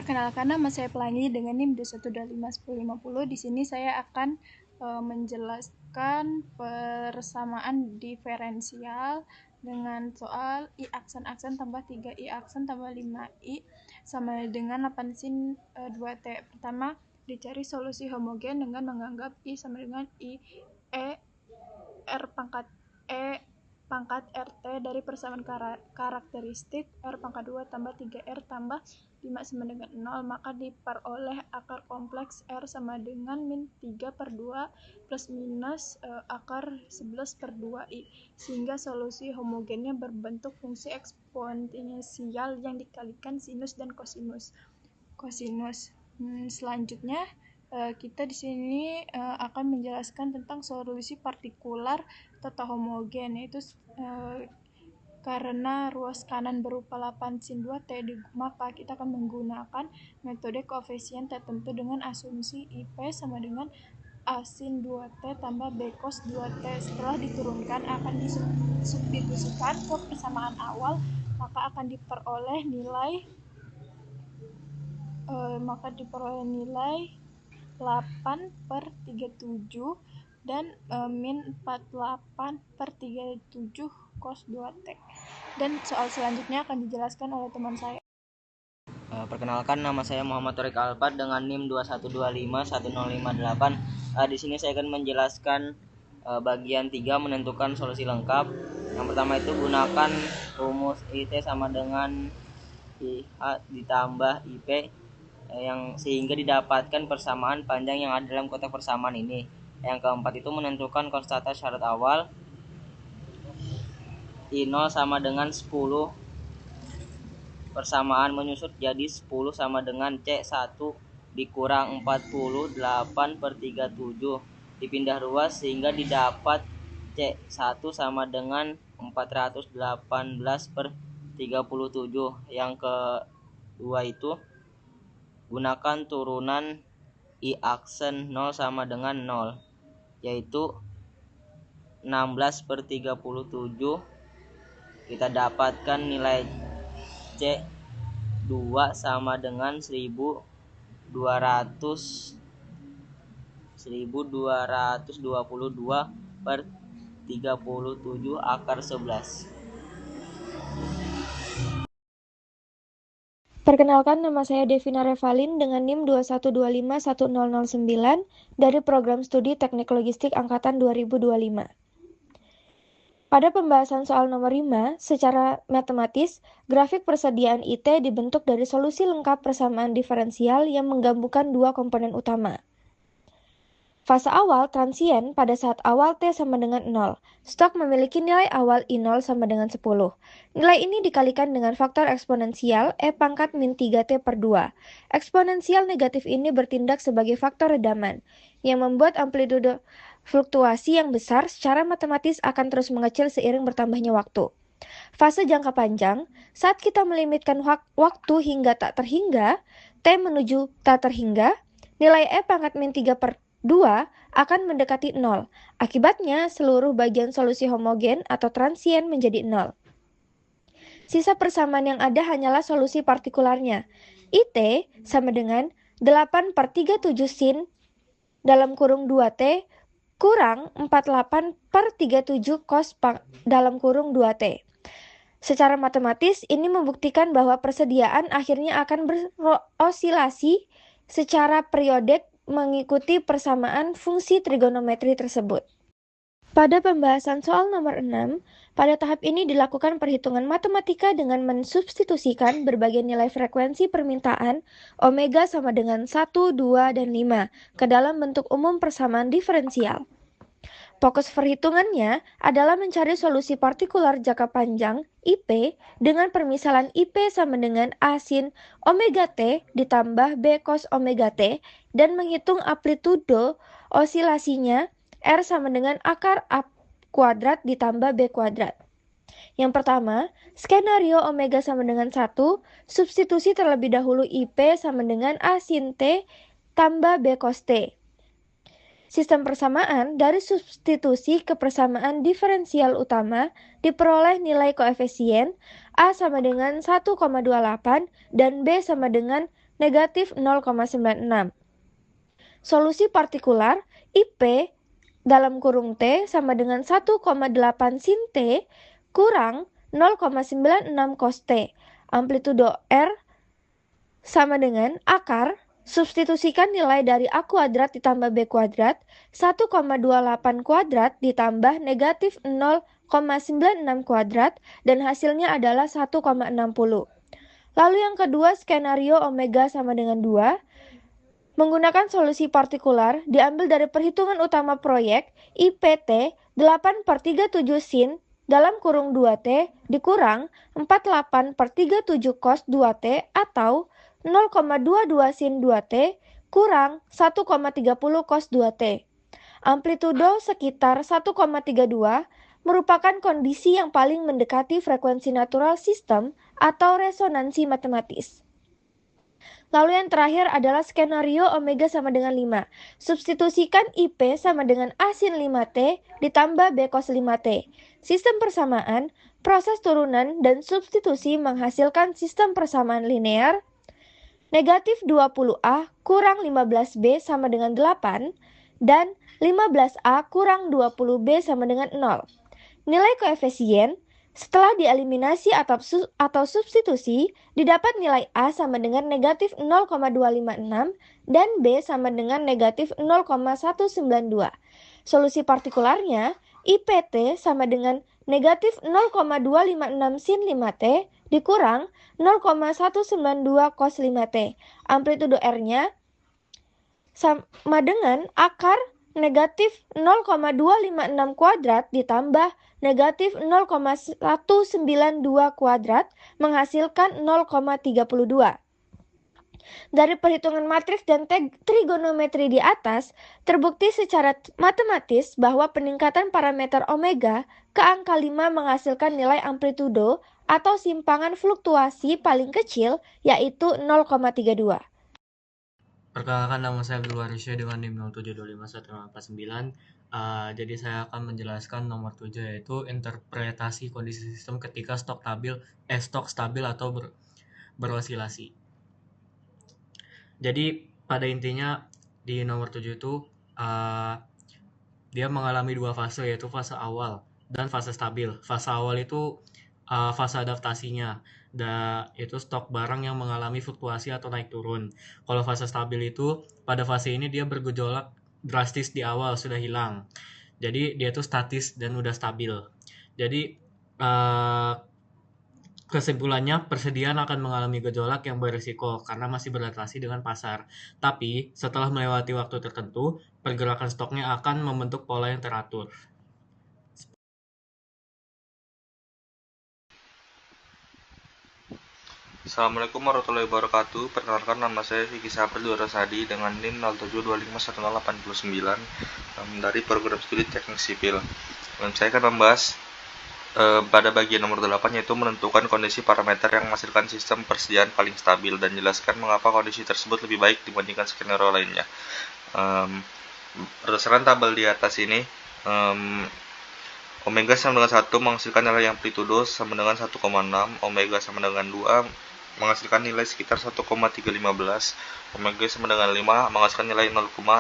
Perkenalkan, nama saya Pelangi dengan NIM 21251050. Di sini saya akan menjelaskan persamaan diferensial dengan soal I aksen tambah 3I aksen tambah 5I sama dengan 8 sin 2T. Pertama, dicari solusi homogen dengan menganggap I sama dengan I R pangkat RT dari persamaan karakteristik R pangkat 2 tambah 3R tambah 5 sama dengan 0, maka diperoleh akar kompleks R sama dengan min 3 per 2 plus minus akar 11 per 2I, sehingga solusi homogennya berbentuk fungsi eksponensial yang dikalikan sinus dan kosinus. Selanjutnya kita di sini akan menjelaskan tentang solusi partikular tata homogen, yaitu karena ruas kanan berupa 8 sin 2T, maka kita akan menggunakan metode koefisien tertentu dengan asumsi IP sama dengan A sin 2T tambah B cos 2T. Setelah diturunkan akan disubstitusikan ke persamaan awal, maka akan diperoleh nilai 8 per 37 dan min 48 per 37 cos 2T. Dan soal selanjutnya akan dijelaskan oleh teman saya. Perkenalkan, nama saya Muhammad Torik Alfat dengan NIM 21251058. Di sini saya akan menjelaskan bagian 3 menentukan solusi lengkap. Yang pertama itu gunakan rumus IT sama dengan IH ditambah IP yang sehingga didapatkan persamaan panjang yang ada dalam kotak persamaan ini. Yang keempat itu menentukan konstanta syarat awal. I0 sama dengan 10, persamaan menyusut jadi 10 sama dengan C1 dikurang 48 per 37, dipindah ruas sehingga didapat C1 sama dengan 418 per 37. Yang kedua itu gunakan turunan I aksen 0 sama dengan 0, yaitu 16 per 37. Kita dapatkan nilai C2 sama dengan 1222 per 37 akar 11. Perkenalkan, nama saya Devina Revalin dengan NIM 21251009 dari Program Studi Teknik Logistik Angkatan 2025. Pada pembahasan soal nomor 5, secara matematis, grafik persediaan IT dibentuk dari solusi lengkap persamaan diferensial yang menggabungkan dua komponen utama. Fase awal transien pada saat awal T sama dengan 0. Stok memiliki nilai awal I0 sama dengan 10. Nilai ini dikalikan dengan faktor eksponensial E pangkat min 3T per 2. Eksponensial negatif ini bertindak sebagai faktor redaman, yang membuat amplitude fluktuasi yang besar secara matematis akan terus mengecil seiring bertambahnya waktu. Fase jangka panjang, saat kita melimitkan waktu hingga tak terhingga, T menuju tak terhingga, nilai E pangkat min 3 per 2 akan mendekati 0. Akibatnya, seluruh bagian solusi homogen atau transien menjadi 0. Sisa persamaan yang ada hanyalah solusi partikularnya. IT sama dengan 8 per 37 sin dalam kurung 2T kurang 48 per 37 cos dalam kurung 2T. Secara matematis, ini membuktikan bahwa persediaan akhirnya akan berosilasi secara periodik mengikuti persamaan fungsi trigonometri tersebut. Pada pembahasan soal nomor 6, pada tahap ini dilakukan perhitungan matematika dengan mensubstitusikan berbagai nilai frekuensi permintaan omega sama dengan 1, 2, dan 5 ke dalam bentuk umum persamaan diferensial. Fokus perhitungannya adalah mencari solusi partikular jangka panjang IP dengan permisalan IP sama dengan A sin omega T ditambah B cos omega T dan menghitung amplitude osilasinya R sama dengan akar A kuadrat ditambah B kuadrat. Yang pertama, skenario omega sama dengan 1, substitusi terlebih dahulu IP sama dengan A sin T tambah B cos T. Sistem persamaan dari substitusi ke persamaan diferensial utama diperoleh nilai koefisien A sama dengan 1,28 dan B sama dengan negatif 0,96. Solusi partikular IP dalam kurung T sama dengan 1,8 sin T kurang 0,96 cos T. Amplitudo R sama dengan akar, substitusikan nilai dari A kuadrat ditambah B kuadrat, 1,28 kuadrat ditambah negatif 0,96 kuadrat, dan hasilnya adalah 1,60. Lalu yang kedua, skenario omega sama dengan 2. Menggunakan solusi partikular, diambil dari perhitungan utama proyek, IPT 8/37 sin dalam kurung 2T dikurang 48/37 cos 2T atau 0,22 sin 2T kurang 1,30 cos 2T. Amplitudo sekitar 1,32 merupakan kondisi yang paling mendekati frekuensi natural system atau resonansi matematis. Lalu yang terakhir adalah skenario omega sama dengan 5. Substitusikan IP sama dengan A sin 5T ditambah B cos 5T. Sistem persamaan, proses turunan, dan substitusi menghasilkan sistem persamaan linear. Negatif 20A kurang 15B sama dengan 8, dan 15A kurang 20B sama dengan 0. Nilai koefisien setelah dieliminasi atau substitusi, didapat nilai A sama dengan negatif 0,256 dan B sama dengan negatif 0,192. Solusi partikularnya, IPT sama dengan negatif 0,256 sin 5T dikurang 0,192 cos 5T. Amplitudo R-nya sama dengan akar negatif 0,256 kuadrat ditambah negatif 0,192 kuadrat menghasilkan 0,32. Dari perhitungan matriks dan trigonometri di atas, terbukti secara matematis bahwa peningkatan parameter omega ke angka 5 menghasilkan nilai amplitudo atau simpangan fluktuasi paling kecil, yaitu 0,32. Perkenalkan, nama saya Abdul Warisya dengan NIM 07251089. Jadi saya akan menjelaskan nomor 7, yaitu interpretasi kondisi sistem ketika stok stabil atau berosilasi. Jadi pada intinya di nomor 7 itu dia mengalami dua fase, yaitu fase awal dan fase stabil. Fase awal itu fase adaptasinya, yaitu stok barang yang mengalami fluktuasi atau naik turun. Kalau fase stabil itu pada fase ini dia bergejolak drastis di awal, sudah hilang. Jadi dia itu statis dan udah stabil. Jadi kesimpulannya, persediaan akan mengalami gejolak yang berisiko karena masih beradaptasi dengan pasar. Tapi setelah melewati waktu tertentu, pergerakan stoknya akan membentuk pola yang teratur. Assalamualaikum warahmatullahi wabarakatuh. Perkenalkan, nama saya Vicky Sapri Durasadi dengan NIM 07251089 dari program studi teknik sipil. Saya akan membahas pada bagian nomor 8, yaitu menentukan kondisi parameter yang menghasilkan sistem persediaan paling stabil dan jelaskan mengapa kondisi tersebut lebih baik dibandingkan skenario lainnya. Berdasarkan tabel di atas ini, omega sama dengan 1 menghasilkan nilai amplitudo sama dengan 1,6, omega sama dengan 2 menghasilkan nilai sekitar 1,315, omega sama dengan 5 menghasilkan nilai 0,5